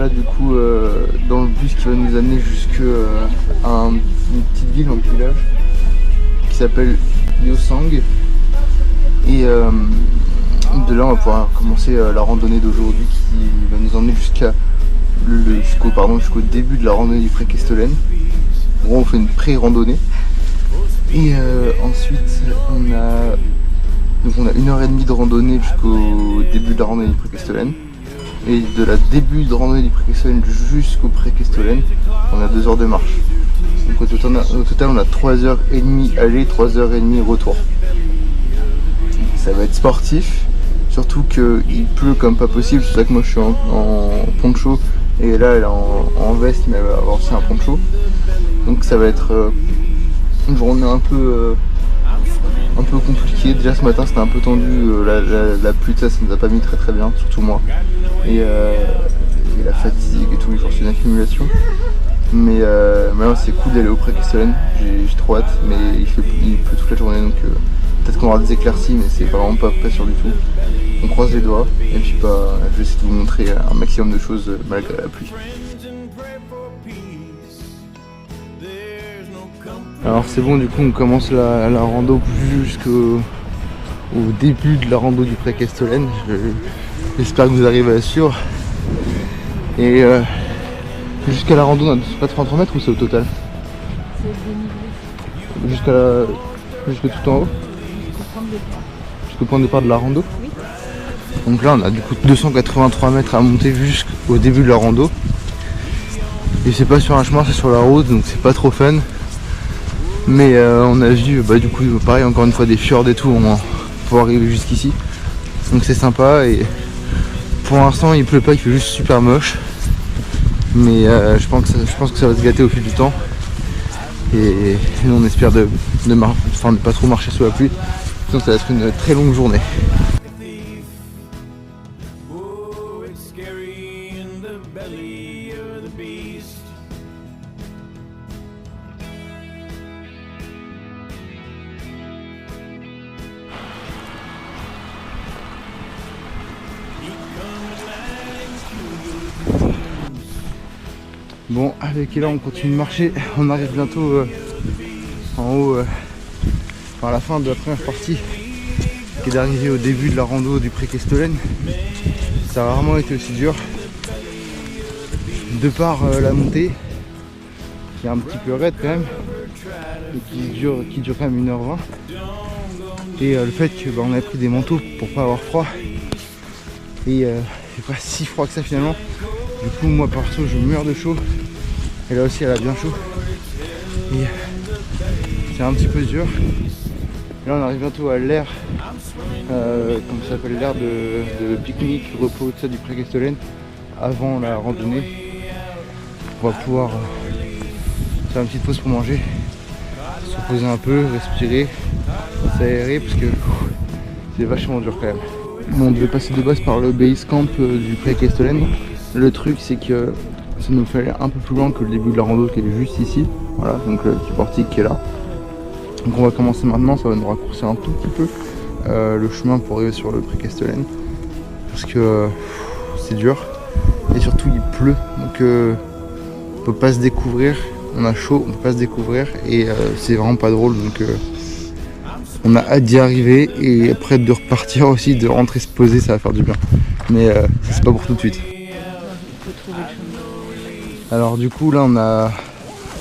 voilà du coup dans le bus qui va nous amener jusqu'à une petite ville, un petit village qui s'appelle Yeosang. Et de là on va pouvoir commencer la randonnée d'aujourd'hui qui va nous emmener jusqu'au début de la randonnée du Pré Kestelen. Bon, on fait une pré-randonnée. Et ensuite on a 1h30 de randonnée jusqu'au début de la randonnée du Pré Kestelen. Et de la début de randonnée du Pré Kestelen jusqu'au Pré Kestelen, on a 2 heures de marche. Donc au total on a 3h30 aller, 3h30 retour. Ça va être sportif, surtout qu'il pleut comme pas possible, c'est ça que moi je suis en poncho et là elle est en veste mais elle va avoir aussi un poncho. Donc ça va être une journée un peu compliquée. Déjà ce matin c'était un peu tendu, la pluie ça nous a pas mis très bien, surtout moi. Et la fatigue et tout, j'en suis une accumulation. Mais maintenant c'est cool d'aller au Pré Kestelen, j'ai trop hâte, mais il pleut toute la journée donc peut-être qu'on aura des éclaircies mais c'est vraiment pas sûr du tout. On croise les doigts et puis je vais essayer de vous montrer un maximum de choses malgré la pluie. Alors c'est bon, du coup on commence la rando jusqu'au début de la rando du Pré Kestelen. J'espère que vous arrivez à suivre. Et jusqu'à la rando on a 83 mètres ou c'est au total? Jusqu'à tout en haut? Jusqu'au point de départ de la rando? Oui. Donc là on a du coup 283 mètres à monter jusqu'au début de la rando. Et c'est pas sur un chemin, c'est sur la route, donc c'est pas trop fun. Mais on a vu du coup pareil encore une fois des fjords et tout pour arriver jusqu'ici. Donc c'est sympa et pour l'instant il pleut pas, il fait juste super moche. Mais je pense que ça va se gâter au fil du temps. Et nous on espère de pas trop marcher sous la pluie. Sinon ça va être une très longue journée. Bon, avec là on continue de marcher, on arrive bientôt en haut, à la fin de la première partie qui est d'arriver au début de la rando du Pré Kestelen. Ça a rarement été aussi dur. De par la montée, qui est un petit peu raide quand même, et qui dure quand même 1h20. Et le fait qu'on a pris des manteaux pour pas avoir froid. Et c'est pas si froid que ça finalement. Du coup moi perso je meurs de chaud. Et là aussi elle a bien chaud. Et c'est un petit peu dur. Et là on arrive bientôt à l'air, comme ça s'appelle, l'air de pique-nique, repos, tout ça du Pré Kestelen. Avant la randonnée, on va pouvoir faire une petite pause pour manger, se reposer un peu, respirer, s'aérer parce que c'est vachement dur quand même. Bon, on devait passer de base par le base camp du Pré Kestelen. Le truc c'est que ça nous fallait un peu plus loin que le début de la rando qui est juste ici. Voilà, donc le petit portique qui est là. Donc on va commencer maintenant, ça va nous raccourcir un tout petit peu le chemin pour arriver sur le Pré Kestelen. Parce que c'est dur. Et surtout il pleut. Donc on peut pas se découvrir. On a chaud, on peut pas se découvrir. Et c'est vraiment pas drôle. Donc on a hâte d'y arriver et après de repartir aussi, de rentrer se poser, ça va faire du bien. Mais c'est pas pour tout de suite. Alors du coup là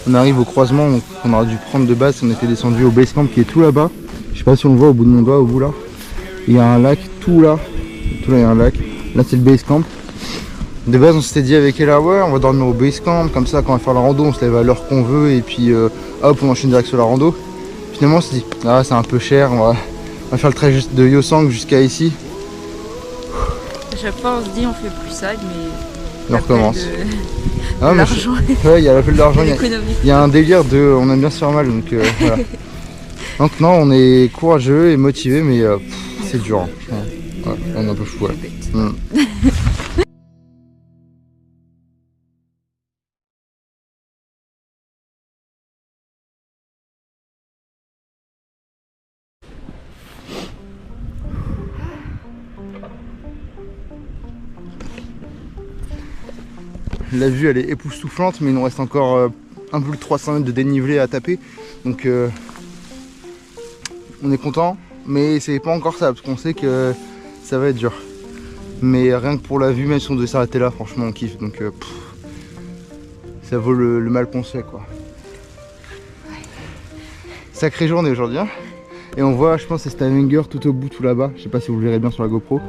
on arrive au croisement qu'on aurait dû prendre de base. On était descendu au base camp qui est tout là-bas. Je sais pas si on le voit au bout de mon doigt, au bout là. Il y a un lac tout là. Tout là il y a un lac. Là c'est le base camp. De base on s'était dit avec Ella, ouais on va dormir au base camp. Comme ça quand on va faire la rando on se lève à l'heure qu'on veut. Et puis hop on enchaîne direct sur la rando. Finalement on s'est dit ah c'est un peu cher. On va faire le trajet de Yeosang jusqu'à ici. À chaque fois on se dit on fait plus ça mais on recommence. Ah, l'argent. Ouais, il y a l'appel d'argent, il y a un délire de on aime bien se faire mal donc voilà. Donc non on est courageux et motivé mais c'est dur. Hein. Ouais, on est un peu fou ouais. la vue elle est époustouflante, mais il nous reste encore un peu plus de 300 mètres de dénivelé à taper. Donc on est content, mais c'est pas encore ça, parce qu'on sait que ça va être dur. Mais rien que pour la vue, même si on devait s'arrêter là, franchement on kiffe. Donc ça vaut le mal qu'on se fait, quoi. Sacrée journée aujourd'hui, hein. Et on voit, je pense que c'est Stavanger tout au bout, tout là-bas. Je sais pas si vous le verrez bien sur la GoPro,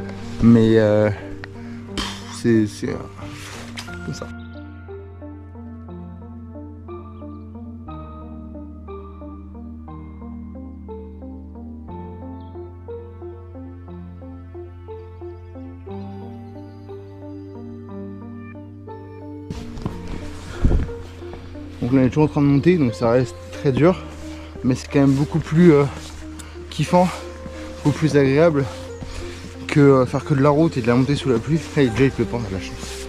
mais c'est comme ça. Donc là on est toujours en train de monter, donc ça reste très dur, mais c'est quand même beaucoup plus kiffant, beaucoup plus agréable que faire que de la route et de la montée sous la pluie. Là déjà il pleut pas, on a de la chance.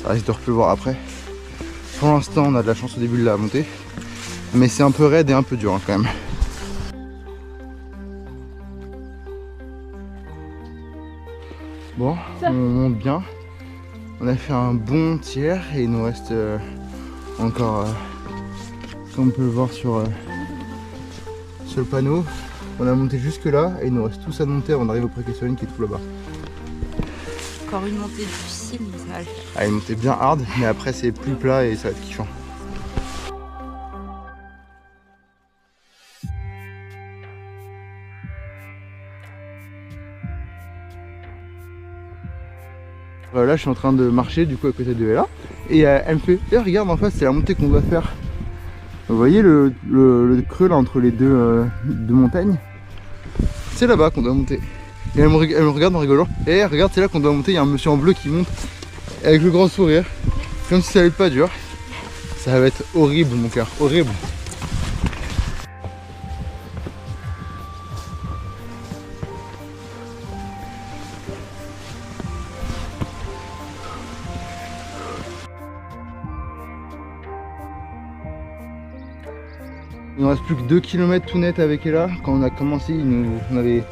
Ça risque de repleuvoir après. Pour l'instant on a de la chance au début de la montée, mais c'est un peu raide et un peu dur, hein, quand même. Bon, on monte bien. On a fait un bon tiers et il nous reste encore, comme on peut le voir sur le panneau, on a monté jusque là et il nous reste tous à monter avant d'arriver au Prekestelen qui est tout là-bas. Encore une montée difficile, mais ça va le faire. Ah, une montée bien hard, mais après c'est plus plat et ça va être kiffant. Là je suis en train de marcher du coup à côté de Ella et elle me fait eh, regarde en face c'est la montée qu'on doit faire. Vous voyez le creux là entre les deux montagnes, c'est là-bas qu'on doit monter. Et elle me regarde en rigolant, et regarde c'est là qu'on doit monter, il y a un monsieur en bleu qui monte avec le grand sourire, comme si ça allait être pas dur. Ça va être horrible mon cœur, horrible. Il ne reste plus que 2 km tout net avec Ella. Quand on a commencé, on avait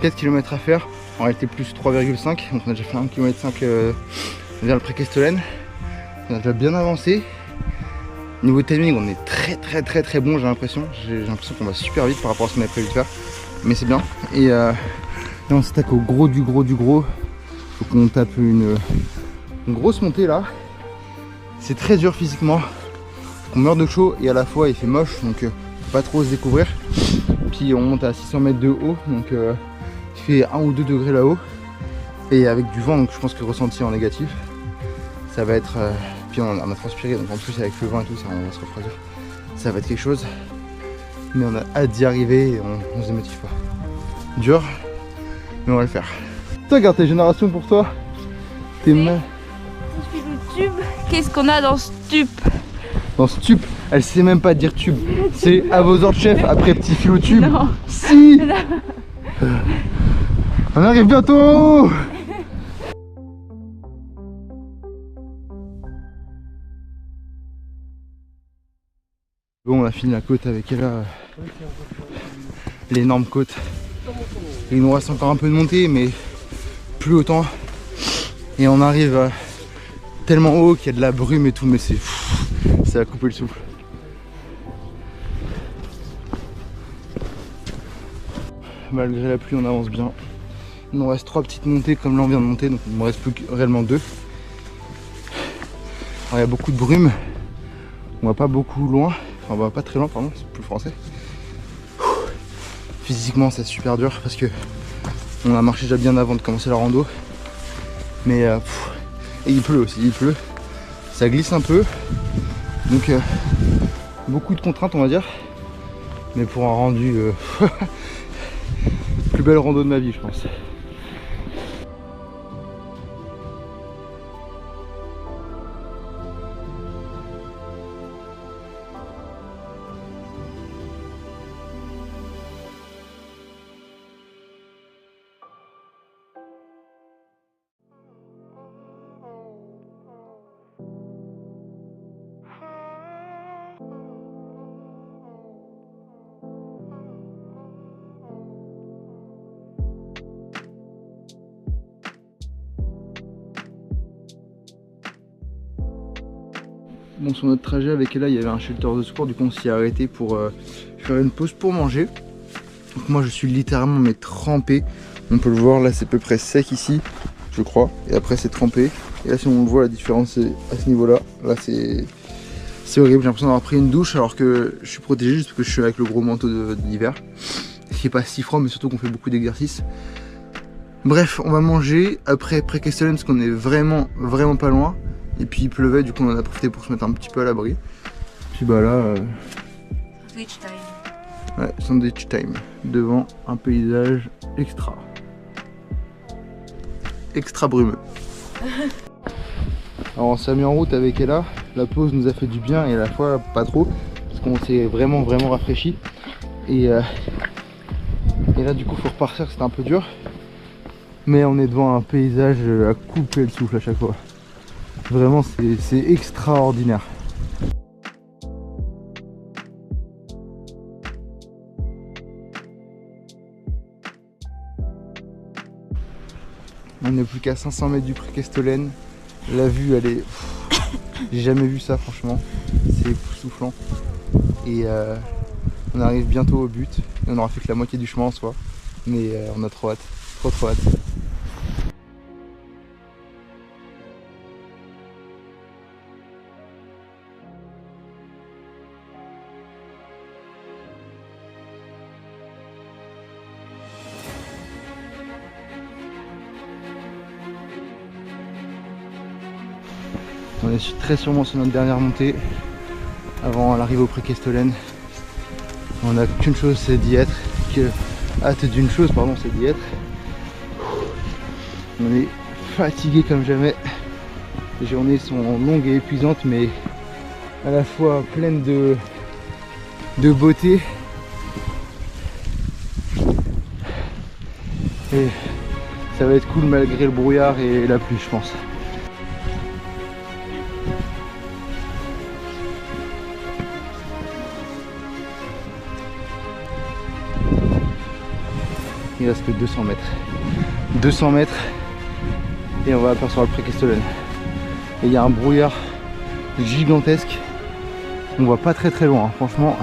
4 km à faire. En réalité plus 3,5. Donc on a déjà fait 1,5 km vers le Prekestelen. On a déjà bien avancé. Niveau timing, on est très bon, j'ai l'impression. J'ai l'impression qu'on va super vite par rapport à ce qu'on avait prévu de faire. Mais c'est bien. Et là on s'attaque au gros du gros. Faut qu'on tape une grosse montée là. C'est très dur physiquement. On meurt de chaud et à la fois il fait moche, donc faut pas trop se découvrir. Puis on monte à 600 mètres de haut, donc il fait 1 ou 2 degrés là-haut. Et avec du vent, donc je pense que ressenti en négatif. Ça va être... puis on a transpiré, donc en plus avec le vent et tout, ça on va se refroidir. Ça va être quelque chose. Mais on a hâte d'y arriver et on se démotive pas. Dur, mais on va le faire. Toi, regarde tes générations pour toi. Tes mains. Je fais le tube. Qu'est-ce qu'on a dans ce tube? Dans ce tube, elle sait même pas dire tube. C'est à vos ordres chef après petit fil au tube. Non. Si. On arrive bientôt. Bon, on a fini la côte avec elle là. L'énorme côte. Il nous reste encore un peu de montée, mais plus autant. Et on arrive tellement haut qu'il y a de la brume et tout, mais c'est... ça va couper le souffle. Malgré la pluie, on avance bien. Il nous reste 3 petites montées comme là on vient de monter, donc il ne me reste plus que réellement 2. Alors, il y a beaucoup de brume. On va pas beaucoup loin. Enfin, on va pas très loin, pardon, c'est plus français. Physiquement, c'est super dur parce que on a marché déjà bien avant de commencer la rando. Mais et il pleut aussi, il pleut. Ça glisse un peu. Donc beaucoup de contraintes on va dire. Mais pour un rendu plus belle rando de ma vie je pense. Bon, sur notre trajet avec Ella, il y avait un shelter de secours, du coup on s'y est arrêté pour faire une pause pour manger. Donc moi je suis littéralement mais trempé. On peut le voir là, c'est à peu près sec ici, je crois, et après c'est trempé. Et là si on le voit, la différence est à ce niveau là. Là c'est horrible, j'ai l'impression d'avoir pris une douche alors que je suis protégé juste parce que je suis avec le gros manteau d'hiver. Ce qui n'est pas si froid, mais surtout qu'on fait beaucoup d'exercices. Bref, on va manger après Castellane parce qu'on est vraiment pas loin. Et puis il pleuvait, du coup on en a profité pour se mettre un petit peu à l'abri. Puis bah là... Sandwich time. Ouais, sandwich time. Devant un paysage extra brumeux. Alors on s'est mis en route avec Ella. La pause nous a fait du bien et à la fois pas trop. Parce qu'on s'est vraiment rafraîchi. Et là du coup faut repartir, c'était un peu dur. Mais on est devant un paysage à couper le souffle à chaque fois. Vraiment c'est extraordinaire. On n'est plus qu'à 500 mètres du pré Castellane. La vue elle est... J'ai jamais vu ça franchement. C'est époustouflant. Et on arrive bientôt au but. Et on aura fait que la moitié du chemin en soi. Mais on a trop hâte. Trop hâte. On est très sûrement sur notre dernière montée avant l'arrivée au pré Castellane. On n'a qu'une chose, c'est d'y être. Hâte d'une chose, pardon, c'est d'y être. On est fatigué comme jamais. Les journées sont longues et épuisantes, mais à la fois pleines de beauté. Et ça va être cool malgré le brouillard et la pluie, je pense. Il reste que 200 mètres. 200 mètres et on va apercevoir le pré Castellane. Et il y a un brouillard gigantesque. On voit pas très loin, hein. Franchement.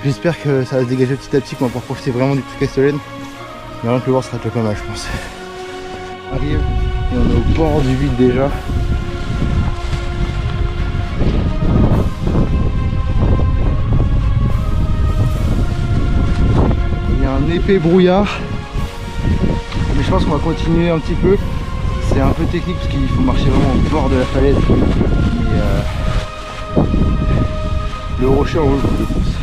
J'espère que ça va se dégager petit à petit, qu'on va pouvoir profiter vraiment du pré Castellane. Mais rien que le voir sera déjà pas mal, je pense. On arrive et on est au bord du vide déjà. Il y a un épais brouillard. Mais je pense qu'on va continuer un petit peu. C'est un peu technique parce qu'il faut marcher vraiment au bord de la falaise. Mais le rocher en vaut le coup, je pense.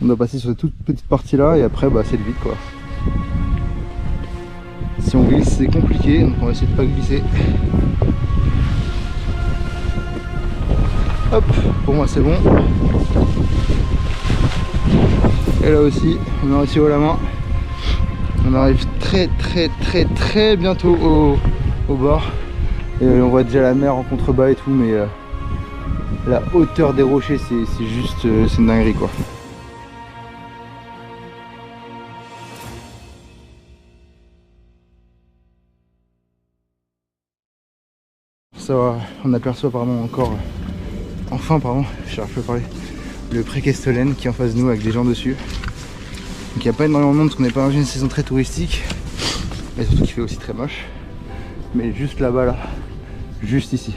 On doit passer sur cette toute petite partie là et après bah, c'est le vide quoi. Si on glisse c'est compliqué, donc on va essayer de pas glisser. Hop, pour moi c'est bon. Et là aussi, on a réussi haut la main. On arrive très bientôt au bord. Et on voit déjà la mer en contrebas et tout, mais la hauteur des rochers c'est juste, c'est une dinguerie quoi. Ça va, on aperçoit apparemment encore, enfin pardon, je cherche à parler, le pré Castellane qui est en face de nous avec des gens dessus. Donc il n'y a pas énormément de monde parce qu'on n'est pas dans une saison très touristique. Et surtout qu'il fait aussi très moche. Mais juste là-bas là, juste ici.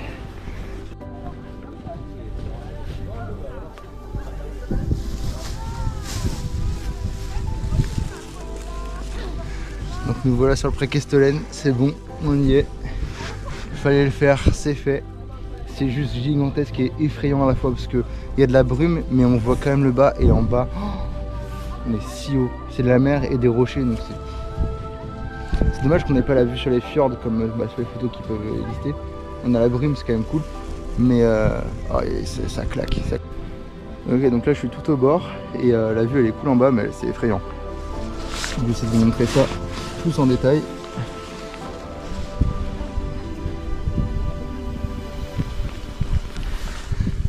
Donc nous voilà sur le pré Castellane, c'est bon, on y est. Fallait le faire, c'est fait. C'est juste gigantesque et effrayant à la fois parce qu'il y a de la brume mais on voit quand même le bas et en bas, on est si haut. C'est de la mer et des rochers donc c'est dommage qu'on n'ait pas la vue sur les fjords comme sur les photos qui peuvent exister. On a la brume, c'est quand même cool. Mais ça claque. Ok, donc là je suis tout au bord et la vue elle est cool en bas mais c'est effrayant. Je vais essayer de vous montrer ça tous en détail.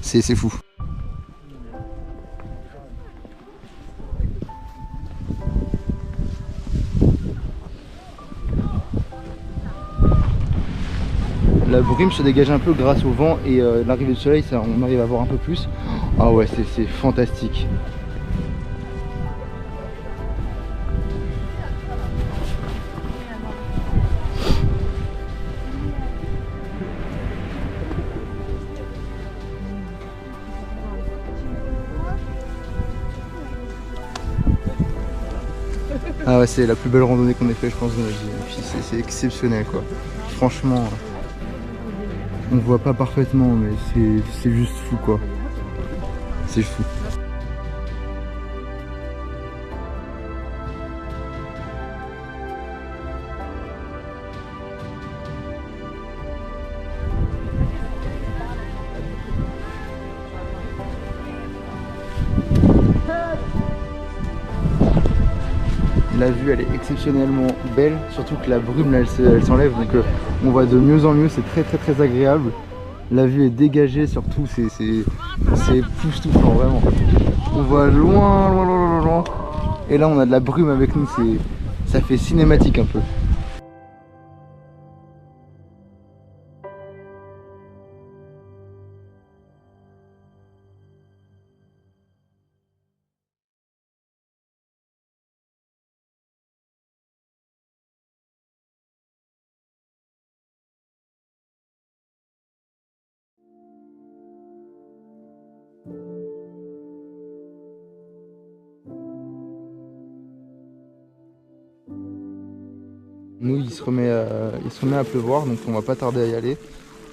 C'est fou. La brume se dégage un peu grâce au vent et l'arrivée du soleil, ça, on arrive à voir un peu plus. Ah ouais, c'est fantastique. Ah ouais, c'est la plus belle randonnée qu'on ait fait, je pense, de notre vie. Et puis c'est exceptionnel, quoi. Franchement, on voit pas parfaitement, mais c'est juste fou, quoi. C'est fou. La vue elle est exceptionnellement belle, surtout que la brume là, elle s'enlève, donc on voit de mieux en mieux, c'est très agréable. La vue est dégagée surtout, c'est époustouflant vraiment. On voit loin. Et là on a de la brume avec nous, ça fait cinématique un peu. Nous il se remet à pleuvoir, donc on va pas tarder à y aller.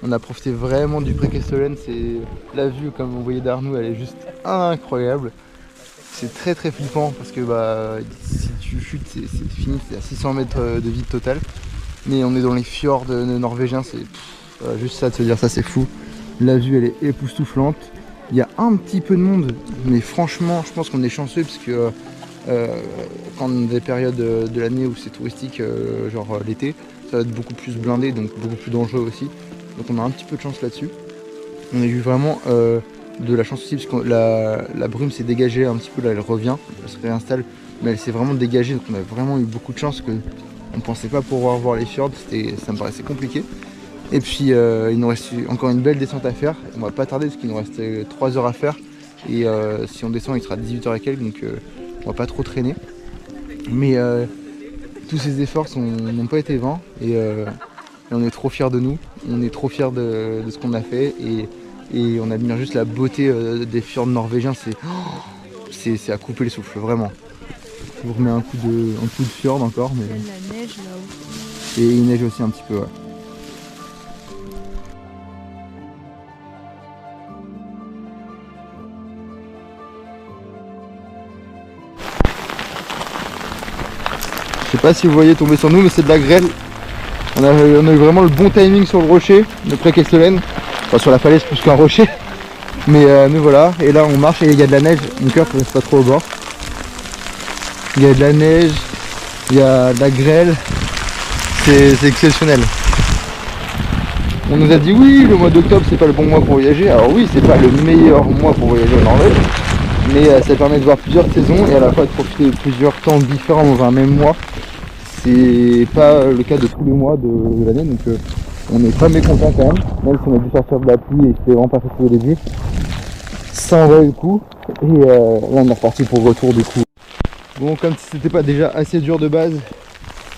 On a profité vraiment du pré Castellane, c'est la vue comme vous voyez derrière nous, elle est juste incroyable. C'est très flippant parce que bah, si tu chutes c'est fini, c'est à 600 mètres de vide total. Mais on est dans les fjords norvégiens, c'est juste ça de se dire ça, c'est fou. La vue elle est époustouflante. Il y a un petit peu de monde, mais franchement je pense qu'on est chanceux parce que quand on a des périodes de l'année où c'est touristique, genre l'été, ça va être beaucoup plus blindé, donc beaucoup plus dangereux aussi. Donc on a un petit peu de chance là-dessus. On a eu vraiment de la chance aussi parce que la brume s'est dégagée un petit peu, là elle revient, elle se réinstalle, mais elle s'est vraiment dégagée, donc on a vraiment eu beaucoup de chance que on pensait pas pouvoir voir les fjords, ça me paraissait compliqué. Et puis il nous reste encore une belle descente à faire, on va pas tarder parce qu'il nous reste 3 heures à faire et si on descend il sera 18h et quelques, donc on va pas trop traîner. Mais tous ces efforts n'ont pas été vains et on est trop fiers de nous, on est trop fiers de ce qu'on a fait et on admire juste la beauté des fjords norvégiens, c'est à couper le souffle, vraiment. Je vous remets un coup de fjord encore. Mais... la neige là-haut. Et il neige aussi un petit peu, ouais. Je sais pas si vous voyez tomber sur nous, mais c'est de la grêle. On a eu vraiment le bon timing sur le rocher, le pré Castellane. Enfin sur la falaise plus qu'un rocher. Mais nous voilà, et là on marche et il y a de la neige. Mon cœur ne reste pas trop au bord. Il y a de la neige, il y a de la grêle. C'est exceptionnel. On nous a dit oui, le mois d'octobre c'est pas le bon mois pour voyager. Alors oui, c'est pas le meilleur mois pour voyager en Norvège. Mais ça permet de voir plusieurs saisons et à la fois de profiter de plusieurs temps différents dans un même mois. C'est pas le cas de tous les mois de l'année, donc on n'est pas mécontent quand même si on a dû sortir de la pluie et c'était vraiment pas facile au début. Ça en valait le coup et là on est reparti pour le retour du coup. Bon, comme si c'était pas déjà assez dur de base,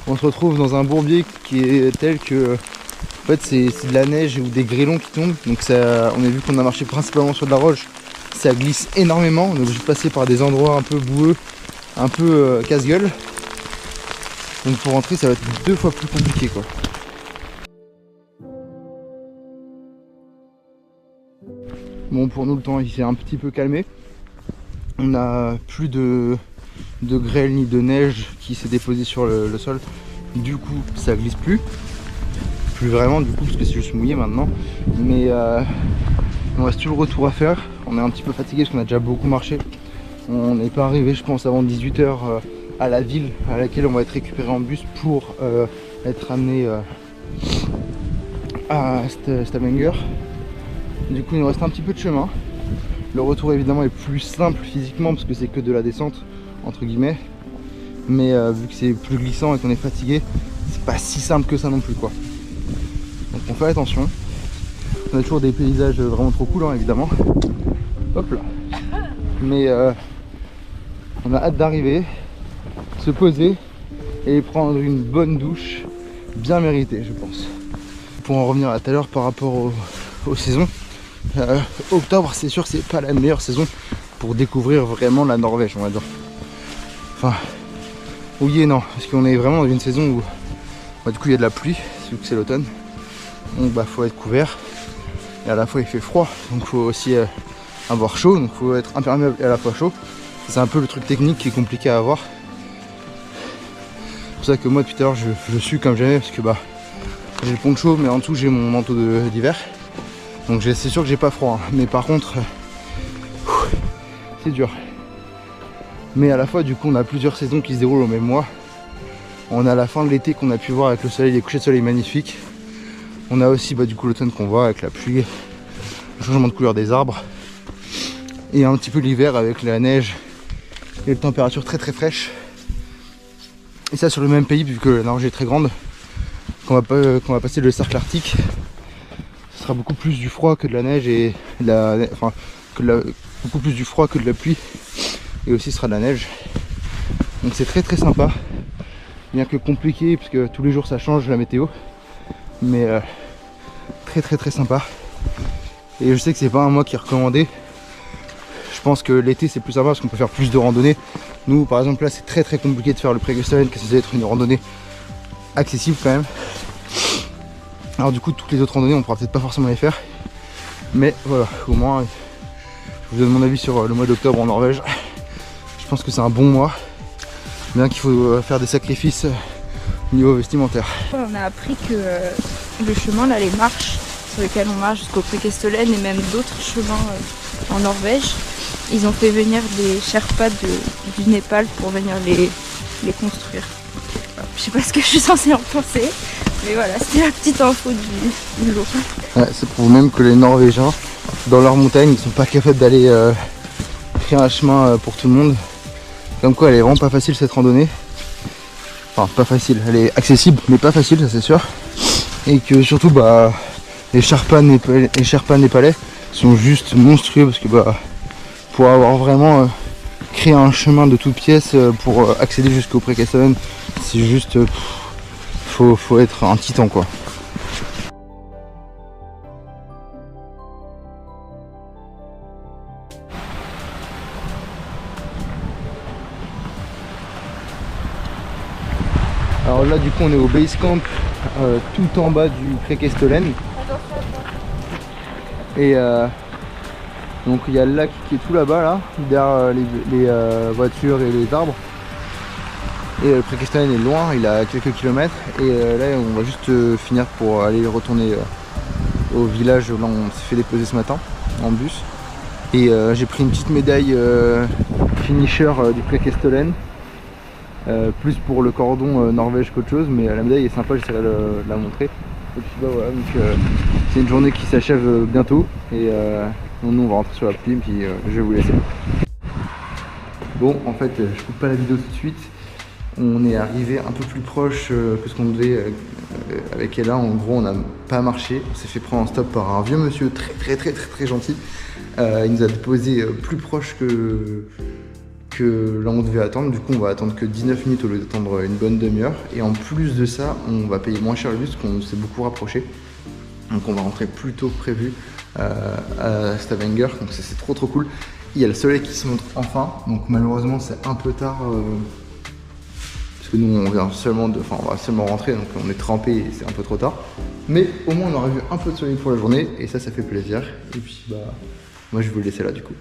on se retrouve dans un bourbier qui est tel que en fait c'est de la neige ou des grêlons qui tombent, donc ça, on a vu qu'on a marché principalement sur de la roche, ça glisse énormément, on est obligé de passer par des endroits un peu boueux, un peu casse-gueule. Donc pour rentrer ça va être 2 fois plus compliqué quoi. Bon, pour nous le temps il s'est un petit peu calmé. On n'a plus de grêle ni de neige qui s'est déposée sur le sol. Du coup ça glisse plus vraiment du coup parce que c'est juste mouillé maintenant. Mais il nous reste tout le retour à faire. On est un petit peu fatigué parce qu'on a déjà beaucoup marché. On n'est pas arrivé je pense avant 18h à la ville à laquelle on va être récupéré en bus pour être amené à Stavanger. Du coup il nous reste un petit peu de chemin. Le retour évidemment est plus simple physiquement parce que c'est que de la descente entre guillemets. Mais vu que c'est plus glissant et qu'on est fatigué, c'est pas si simple que ça non plus quoi. Donc on fait attention. On a toujours des paysages vraiment trop cool, hein, évidemment. Hop là. Mais on a hâte d'arriver, se poser et prendre une bonne douche bien méritée, je pense. Pour en revenir à tout à l'heure par rapport aux saisons, octobre, c'est sûr que c'est pas la meilleure saison pour découvrir vraiment la Norvège, on va dire. Enfin, oui et non, parce qu'on est vraiment dans une saison où bah, du coup il y a de la pluie, vu que c'est l'automne. Donc bah faut être couvert et à la fois il fait froid, donc faut aussi avoir chaud, donc faut être imperméable et à la fois chaud. C'est un peu le truc technique qui est compliqué à avoir. C'est pour ça que moi depuis tout à l'heure je sue comme jamais, parce que bah j'ai le poncho mais en dessous j'ai mon manteau d'hiver. Donc c'est sûr que j'ai pas froid, hein. Mais par contre c'est dur. Mais à la fois du coup on a plusieurs saisons qui se déroulent au même mois. On a la fin de l'été qu'on a pu voir avec le soleil, les couchers de soleil magnifiques. On a aussi bah, du coup l'automne qu'on voit avec la pluie, le changement de couleur des arbres. Et un petit peu l'hiver avec la neige et les températures très très fraîches. Et ça sur le même pays, vu que la Norvège est très grande, qu'on va passer le cercle arctique, ce sera beaucoup plus du froid que de la neige et beaucoup plus du froid que de la pluie. Et aussi ce sera de la neige. Donc c'est très très sympa. Bien que compliqué, puisque tous les jours ça change la météo. Mais très très très sympa. Et je sais que c'est pas un mois qui est recommandé. Je pense que l'été c'est plus sympa parce qu'on peut faire plus de randonnées. Nous par exemple là c'est très très compliqué de faire le Preikestolen, qui c'est d'être une randonnée accessible quand même. Alors du coup toutes les autres randonnées on pourra peut-être pas forcément les faire. Mais voilà, au moins je vous donne mon avis sur le mois d'octobre en Norvège. Je pense que c'est un bon mois. Bien qu'il faut faire des sacrifices au niveau vestimentaire. On a appris que le chemin, là, les marches sur lesquelles on marche jusqu'au Preikestolen et même d'autres chemins en Norvège, ils ont fait venir des Sherpas du Népal pour venir les construire. Alors, je sais pas ce que je suis censée en penser, mais voilà, c'était la petite info du jour. Ouais, ça prouve même que les Norvégiens, dans leur montagne, ils sont pas capables d'aller créer un chemin pour tout le monde. Comme quoi elle est vraiment pas facile cette randonnée. Enfin pas facile, elle est accessible mais pas facile, ça c'est sûr. Et que surtout bah les Sherpas népalais sont juste monstrueux, parce que bah pour avoir vraiment créé un chemin de toutes pièces pour accéder jusqu'au Preikestolen, c'est juste faut être un titan quoi. Alors là du coup on est au base camp tout en bas du Preikestolen. Et donc il y a le lac qui est tout là-bas là, derrière les voitures et les arbres. Et le Preikestolen est loin, il a quelques kilomètres. Et là on va juste finir pour aller retourner au village. Là on s'est fait déposer ce matin en bus. Et j'ai pris une petite médaille finisher du Preikestolen. Plus pour le cordon Norvège qu'autre chose, mais la médaille est sympa, j'essaierai de la montrer. Et puis bah voilà, donc c'est une journée qui s'achève bientôt et nous on va rentrer sur la pluie et puis je vais vous laisser. Bon en fait je coupe pas la vidéo tout de suite, on est arrivé un peu plus proche que ce qu'on devait avec Ella. En gros on n'a pas marché, on s'est fait prendre en stop par un vieux monsieur très gentil. Il nous a déposé plus proche que là on devait attendre. Du coup on va attendre que 19 minutes au lieu d'attendre une bonne demi-heure, et en plus de ça on va payer moins cher le bus parce qu'on s'est beaucoup rapproché, donc on va rentrer plus tôt que prévu à Stavanger, donc c'est trop cool. Il y a le soleil qui se montre enfin, donc malheureusement c'est un peu tard parce que nous on vient seulement on va seulement rentrer, donc on est trempé et c'est un peu trop tard, mais au moins on aura vu un peu de soleil pour la journée et ça fait plaisir. Et puis bah moi je vais vous laisser là du coup.